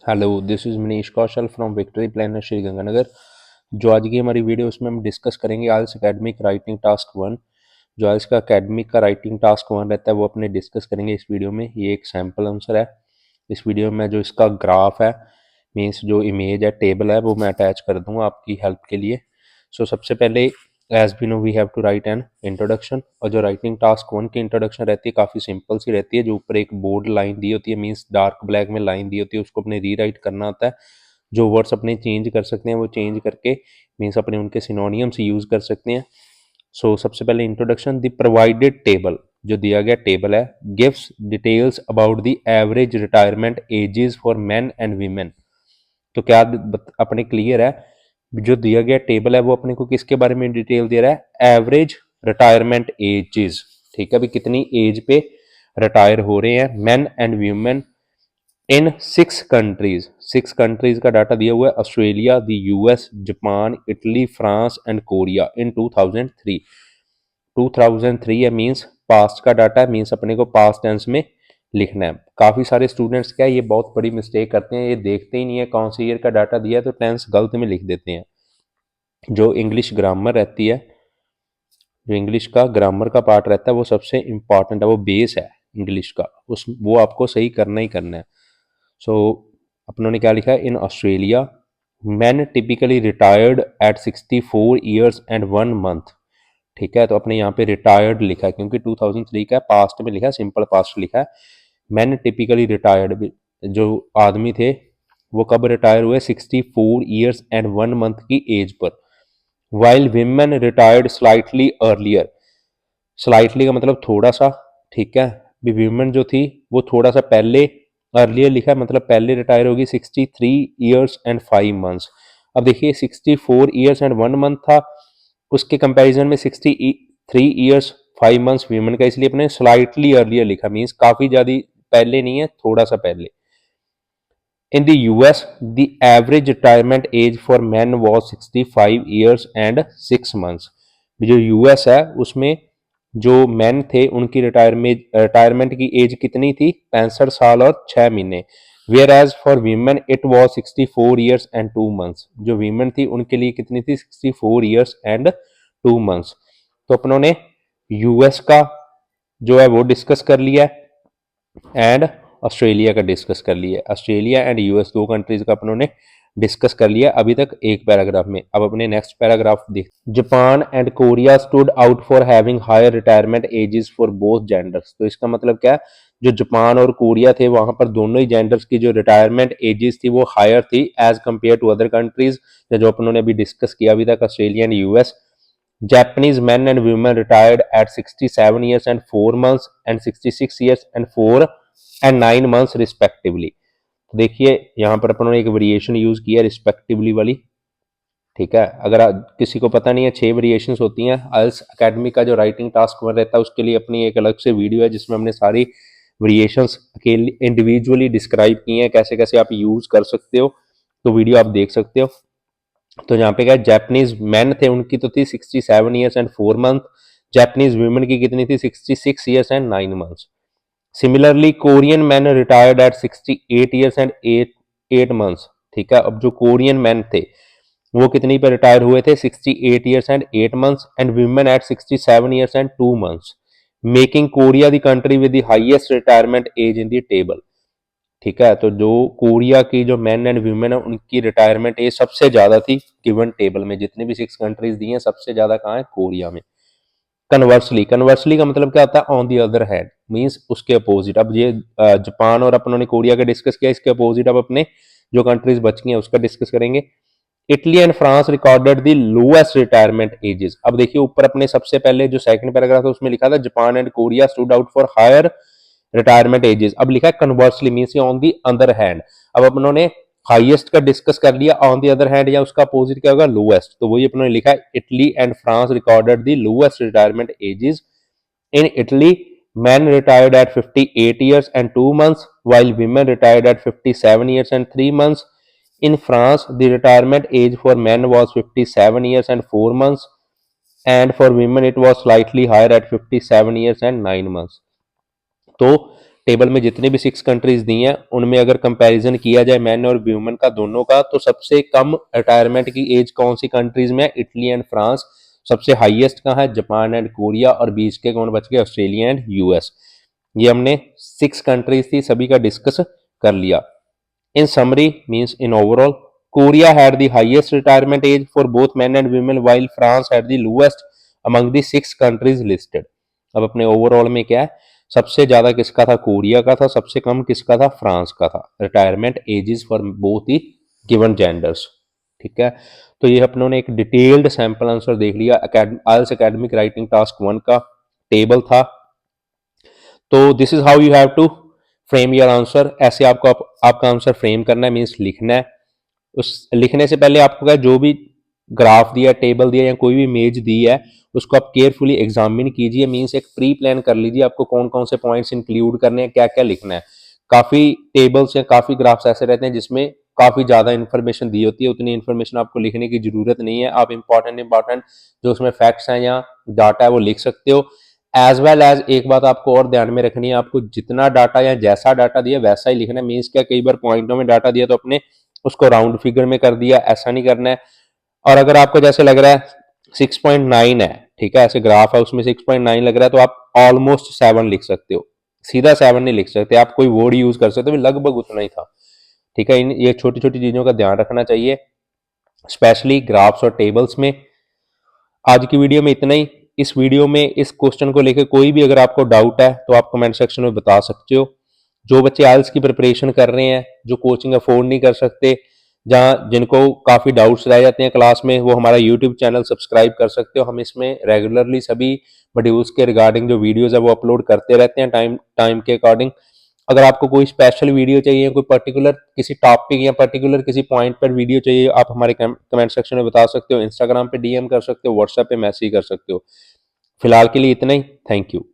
Hello, this is Manish Kaushal from victory planner Sriganganagar. जो आज की हमारी वीडियो उसमें हम डिस्कस करेंगे IELTS academic writing task one. जो आइल्स का एकेडमिक का राइटिंग टास्क वन रहता है वो अपने डिस्कस करेंगे इस वीडियो में। ये एक सैम्पल आंसर है। इस वीडियो में जो इसका ग्राफ है, मीन्स जो इमेज है, टेबल है, वो मैं अटैच कर दूंगा आपकी हेल्प के लिए। सबसे पहले as we know we have to write an introduction. और जो राइटिंग टास्क वन की इंट्रोडक्शन रहती है काफ़ी सिंपल सी रहती है। जो ऊपर एक बोर्ड लाइन दी होती है, मीन्स डार्क ब्लैक में लाइन दी होती है, उसको अपने रीराइट करना होता है। जो वर्ड्स अपने चेंज कर सकते हैं वो चेंज करके मीन्स अपने उनके सिनोनियम्स यूज़ कर सकते हैं। सबसे पहले इंट्रोडक्शन। द प्रोवाइडेड टेबल, जो दिया गया टेबल है, gives details about the average retirement ages for men and women. तो क्या अपने क्लियर है, जो दिया गया टेबल है वो अपने को किसके बारे में डिटेल दे रहा है? Average retirement ages. ठीक है, अभी कितनी एज पे रिटायर हो रहे हैं men and women in 6 countries. 6 countries का डाटा दिया हुआ है, Australia, the US, Japan, Italy, France and Korea in 2003। 2003 है, मीन्स पास्ट का डाटा है, मीन्स अपने को पास्ट टेंस में लिखना है। काफ़ी सारे स्टूडेंट्स क्या है, ये बहुत बड़ी मिस्टेक करते हैं, ये देखते ही नहीं है कौन से ईयर का डाटा दिया है तो टेंस गलत में लिख देते हैं। जो इंग्लिश ग्रामर रहती है, जो इंग्लिश का ग्रामर का पार्ट रहता है वो सबसे इम्पॉर्टेंट है, वो बेस है इंग्लिश का, उस वो आपको सही करना ही करना है। अपनों ने क्या लिखा है? In Australia man typically retired eight 64 years and 1 month. ठीक है, तो अपने यहाँ पे रिटायर्ड लिखा है क्योंकि 2003 का पास्ट में लिखा है, सिंपल पास्ट लिखा है। मैन टिपिकली रिटायर्ड, जो आदमी थे वो कब रिटायर हुए? 64 ईयर्स एंड 1 मंथ की एज पर। While women retired slightly earlier. Slightly का मतलब थोड़ा सा। ठीक है, विमेन जो थी वो थोड़ा सा पहले, अर्लियर लिखा है मतलब पहले रिटायर होगी 63 ईयर्स एंड 5 मंथ्स। अब देखिए 64 ईयर्स एंड 1 मंथ था, उसके कंपैरिजन में 63 ईयर्स 5 मंथ्स वीमेन का, इसलिए अपने स्लाइटली अर्लियर लिखा, मीन्स काफ़ी ज़्यादा पहले नहीं है, थोड़ा सा पहले। In the US, the average retirement age for men was 65 years and 6 months। जो यूएस है उसमें जो मैन थे उनकी रिटायरमेंट की एज कितनी थी? 65 साल और 6 महीने। Whereas for women it was 64 years and 2 months. जो वीमेन थी उनके लिए कितनी थी? 64 ईयर्स एंड 2 मंथ्स। तो अपनों ने यूएस का जो है वो डिस्कस कर लिया एंड ऑस्ट्रेलिया का डिस्कस कर लिया। ऑस्ट्रेलिया एंड यूएस दो कंट्रीज का अपनों ने डिस्कस कर लिया अभी तक एक पैराग्राफ में। अब अपने नेक्स्ट पैराग्राफ देख। Japan and Korea stood out for having higher retirement ages for both genders. तो इसका मतलब क्या है? जो जापान और कोरिया थे वहां पर दोनों ही जेंडर्स की जो रिटायरमेंट एजेस थी वो हायर थी age compare to other countries, जो अपनों ने अभी डिस्कस किया अभी तक, Australia and US. Japanese men and women retired at 67 years and 4 months and 66 years and 4 and 9 months respectively. तो देखिए यहाँ पर अपन ने एक वेरिएशन यूज किया रिस्पेक्टिवली वाली। ठीक है, अगर किसी को पता नहीं है 6 वेरिएशंस होती हैं। आइल्स एकेडमी का जो राइटिंग टास्क वन रहता है उसके लिए अपनी एक अलग से वीडियो है जिसमें हमने सारी वेरिएशंस अकेले इंडिविजुअली डिस्क्राइब की हैं, कैसे कैसे आप यूज कर सकते हो, तो वीडियो आप देख सकते हो। तो यहाँ पे क्या, जैपनीज मैन थे उनकी तो थी 67 years and 4 month. Japanese women की कितनी थी? 66 years and 9 months. Similarly Korean man retired eight 68 years and 8 months. ठीक है, अब जो कोरियन मैन थे वो कितनी पे रिटायर हुए थे? 68 years and 8 months and women at 67 years and 2 months, making Korea the country with the highest retirement age in the table. ठीक है, तो जो कोरिया की जो मैन एंड वुमेन है उनकी रिटायरमेंट एज सबसे ज्यादा थी गिवन टेबल में, जितनी भी 6 कंट्रीज दी हैं सबसे ज्यादा कहाँ है? कोरिया में। कन्वर्सली, कन्वर्सली का मतलब क्या होता है? On the other hand, means उसके अपोजिट। अब ये जापान और अपनों ने कोरिया का डिस्कस किया, इसके अपोजिट अब अपने जो कंट्रीज बच गई हैं उसका डिस्कस करेंगे। Italy and France recorded the lowest retirement ages. अब देखिए ऊपर अपने सबसे पहले जो सेकंड पैराग्राफ था उसमें लिखा था Japan and Korea stood out for higher retirement ages. अब लिखा है conversely, means on the other hand. अब अपनों ने हाईएस्ट का डिस्कस कर लिया, ऑन दी अदर हैंड या उसका अपोजिट क्या होगा? लोएस्ट। तो वही अपनों ने लिखा है Italy and France recorded the lowest retirement ages. In Italy men retired at 58 years and 2 months while women retired at 57 years and 3 months. In France, the retirement age for men was 57 years and 4 months, and for women it was slightly higher at 57 years and 9 months. तो table में जितनी भी 6 countries दी हैं उनमें अगर comparison किया जाए man और वुमेन का दोनों का, तो सबसे कम रिटायरमेंट की एज कौन सी कंट्रीज में है? Italy and France. सबसे हाईएस्ट कहाँ है? Japan and Korea. और बीच के कौन बच गए? Australia and US. ये हमने 6 कंट्रीज थी, सभी का डिस्कस कर लिया। इन summary means in overall, Korea had the highest retirement age for both men and women while France had the lowest among the 6 countries listed। अब अपने ओवरऑल में क्या है? सबसे ज्यादा किसका था? कोरिया का था। सबसे कम किसका था? फ्रांस का था। रिटायरमेंट एजेस फॉर बोथ ही गिवन जेंडर्स। ठीक है, तो ये अपनों ने एक डिटेल्ड सैंपल आंसर देख लिया। आइल्स एकेडमिक राइटिंग टास्क 1 का टेबल था। तो this is how you have to frame your answer. ऐसे आपको आपका आंसर फ्रेम करना है, मीन्स लिखना है। उस लिखने से पहले आपको क्या, जो भी ग्राफ दिया, टेबल दिया या कोई भी इमेज दी है उसको आप केयरफुली एग्जामिन कीजिए। मीन्स एक प्री प्लान कर लीजिए आपको कौन कौन से पॉइंट्स इंक्लूड करने हैं, क्या क्या लिखना है। काफी टेबल्स या काफी ग्राफ्स ऐसे रहते हैं जिसमें काफी ज्यादा इंफॉर्मेशन दी होती है, उतनी इंफॉर्मेशन आपको लिखने की जरूरत नहीं है। आप इंपॉर्टेंट जो उसमें फैक्ट्स हैं या डाटा है वो लिख सकते हो। एज वेल एज एक बात आपको और ध्यान में रखनी है, आपको जितना डाटा या जैसा डाटा दिया वैसा ही लिखना है। मीन्स क्या, कई बार पॉइंटों में डाटा दिया तो अपने उसको राउंड फिगर में कर दिया, ऐसा नहीं करना है। और अगर आपको जैसे लग रहा है 6.9 है, ठीक है, ऐसे ग्राफ है उसमें 6.9 लग रहा है, तो आप ऑलमोस्ट 7 लिख सकते हो। सीधा 7 नहीं लिख सकते, आप कोई वर्ड यूज कर सकते हो, लगभग उतना ही था। ठीक है, ये छोटी छोटी चीजों का ध्यान रखना चाहिए, स्पेशली ग्राफ्स और टेबल्स में। आज की वीडियो में इतना ही। इस वीडियो में इस क्वेश्चन को लेकर कोई भी अगर आपको डाउट है तो आप कमेंट सेक्शन में बता सकते हो। जो बच्चे आइल्स की प्रिपरेशन कर रहे हैं, जो कोचिंग अफोर्ड नहीं कर सकते, जहां जिनको काफ़ी डाउट्स रह जाते हैं क्लास में, वो हमारा यूट्यूब चैनल सब्सक्राइब कर सकते हो। हम इसमें रेगुलरली सभी मॉड्यूल्स के रिगार्डिंग जो वीडियोस है वो अपलोड करते रहते हैं टाइम टाइम के अकॉर्डिंग। अगर आपको कोई स्पेशल वीडियो चाहिए, कोई पर्टिकुलर किसी टॉपिक या पर्टिकुलर किसी पॉइंट पर वीडियो चाहिए, आप हमारे कमेंट सेक्शन में बता सकते हो। इंस्टाग्राम पे डीएम कर सकते हो, व्हाट्सएप पे मैसेज कर सकते हो। फिलहाल के लिए इतना ही। Thank you.